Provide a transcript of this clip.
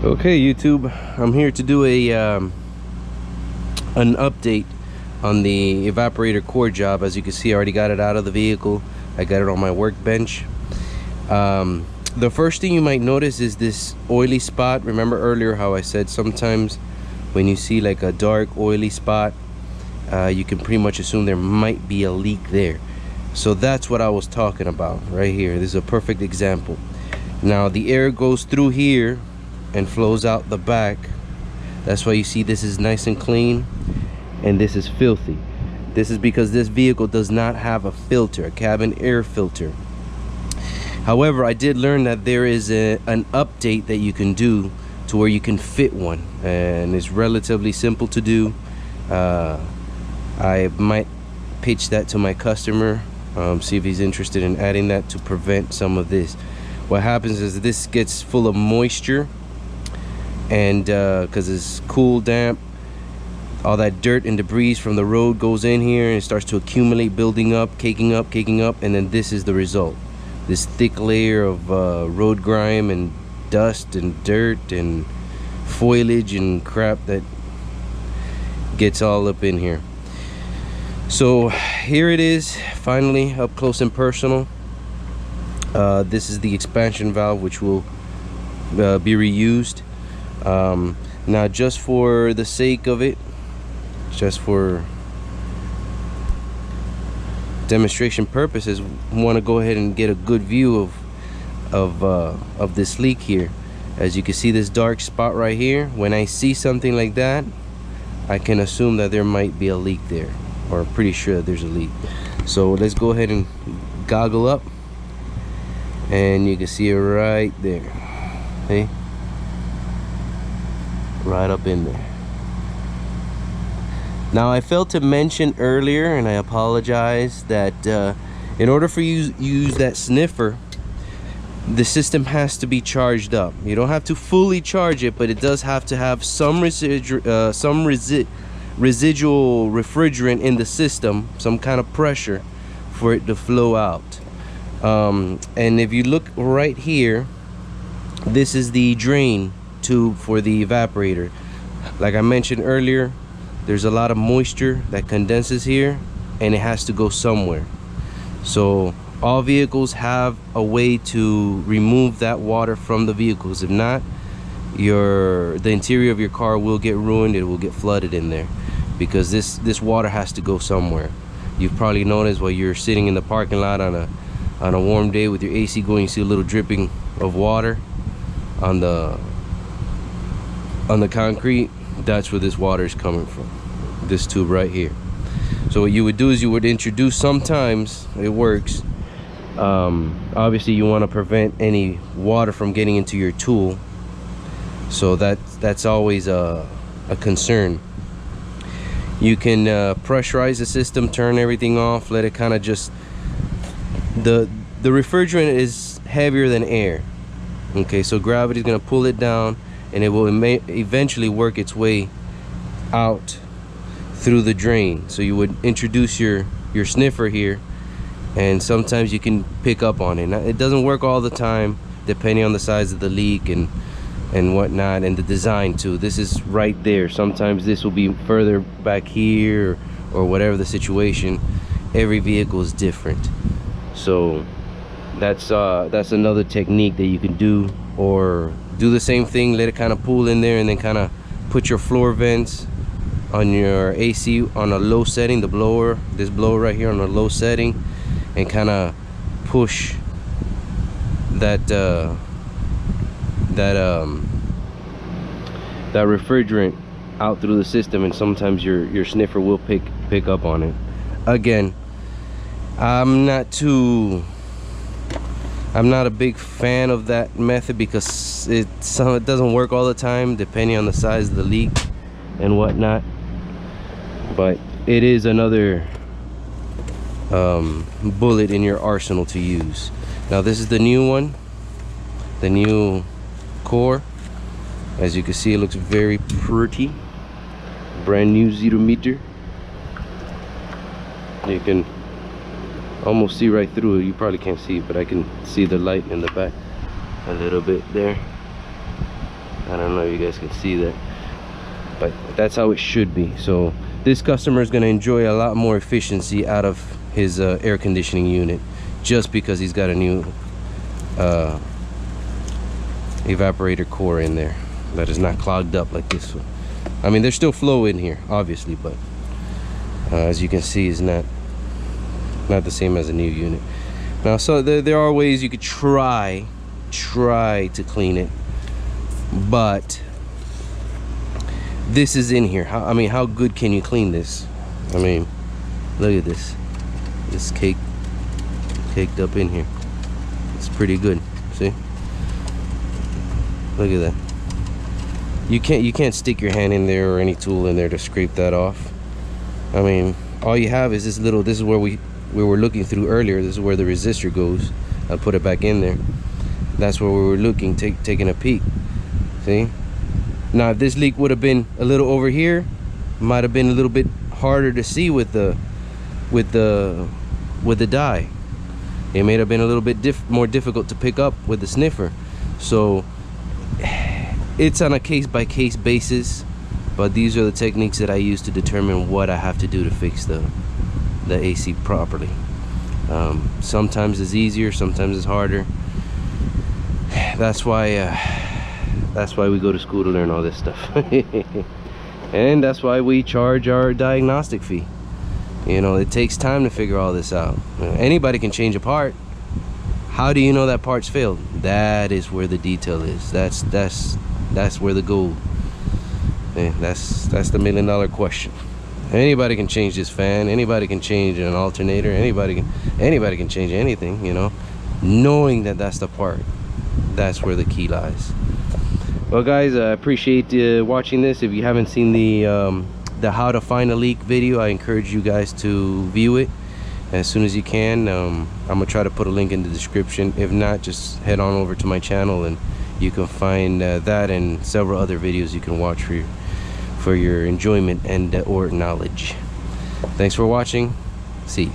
Okay, YouTube, I'm here to do a an update on the evaporator core job. As you can see, I already got it out of the vehicle. I got it on my workbench. The first thing you might notice is this oily spot. Remember earlier how I said sometimes when you see like a dark oily spot, you can pretty much assume there might be a leak there. So that's what I was talking about right here. This is a perfect example. Now the air goes through here and flows out the back. That's why you see this is nice and clean and this is filthy. This is because this vehicle does not have a filter, a cabin air filter. However, I did learn that there is an update that you can do to where you can fit one, and it's relatively simple to do. I might pitch that to my customer, see if he's interested in adding that to prevent some of this. What happens is this gets full of moisture, and because it's cool, damp, all that dirt and debris from the road goes in here and it starts to accumulate, building up, caking up, and then this is the result. This thick layer of road grime and dust and dirt and foliage and crap that gets all up in here. So here it is, finally up close and personal. This is the expansion valve, which will be reused. Now, just for the sake of it, just for demonstration purposes, we want to go ahead and get a good view of this leak here. As you can see, this dark spot right here, when I see something like that, I can assume that there might be a leak there, or I'm pretty sure that there's a leak. So let's go ahead and goggle up, and you can see it right there. Okay, right up in there. Now, I failed to mention earlier, and I apologize, that in order for you to use that sniffer, the system has to be charged up. You don't have to fully charge it, but it does have to have some residual refrigerant in the system, some kind of pressure for it to flow out. And if you look right here, this is the drain tube for the evaporator. Like I mentioned earlier, there's a lot of moisture that condenses here, and it has to go somewhere. So all vehicles have a way to remove that water from the vehicles. If not, the interior of your car will get ruined. It will get flooded in there, because this water has to go somewhere. You've probably noticed while you're sitting in the parking lot on a warm day with your AC going, you see a little dripping of water on the concrete. That's where this water is coming from, this tube right here. So what you would do is you would introduce, sometimes it works, obviously you want to prevent any water from getting into your tool, so that's always a concern. You can pressurize the system, turn everything off, let it kind of just, the refrigerant is heavier than air. Okay, so gravity is going to pull it down, and it will eventually work its way out through the drain. So you would introduce your sniffer here, and sometimes you can pick up on it. Now, it doesn't work all the time, depending on the size of the leak and whatnot, and the design too. This is right there. Sometimes this will be further back here, or whatever the situation. Every vehicle is different. So that's another technique that you can do, or do the same thing, let it kind of pool in there, and then kind of put your floor vents on your AC on a low setting, this blower right here on a low setting, and kind of push that refrigerant out through the system, and sometimes your sniffer will pick up on it. Again, I'm not a big fan of that method, because it doesn't work all the time, depending on the size of the leak and whatnot. But it is another bullet in your arsenal to use. Now, this is the new one, the new core. As you can see, it looks very pretty, brand new 0 meter. You can almost see right through it. You probably can't see it, but I can see the light in the back a little bit there. I don't know if you guys can see that, but that's how it should be. So this customer is going to enjoy a lot more efficiency out of his air conditioning unit, just because he's got a new evaporator core in there that is not clogged up like this one. I mean, there's still flow in here, obviously, but as you can see, it's not the same as a new unit. Now, so there are ways you could try to clean it, but this is in here. I mean, how good can you clean this? I mean, look at this. This caked up in here. It's pretty good. See? Look at that. You can't stick your hand in there or any tool in there to scrape that off. I mean, all you have is this little. This is where we were looking through earlier. This is where the resistor goes. I'll put it back in there. That's where we were looking, taking a peek. See? Now, if this leak would have been a little over here, might have been a little bit harder to see with the dye. It may have been a little bit more difficult to pick up with the sniffer. So it's on a case-by-case basis, but these are the techniques that I use to determine what I have to do to fix the AC properly. Sometimes it's easier, sometimes it's harder. That's why we go to school to learn all this stuff. And that's why we charge our diagnostic fee. You know, it takes time to figure all this out. Anybody can change a part. How do you know that part's failed? That is where the detail is. That's where the gold. That's the $1 million question. Anybody can change this fan. Anybody can change an alternator. Anybody can change anything. You know, knowing that that's the part. That's where the key lies. Well, guys, I appreciate watching this. If you haven't seen the how to find a leak video, I encourage you guys to view it as soon as you can. I'm gonna try to put a link in the description. If not, just head on over to my channel and you can find that and several other videos you can watch for your enjoyment and or knowledge. Thanks for watching. See you.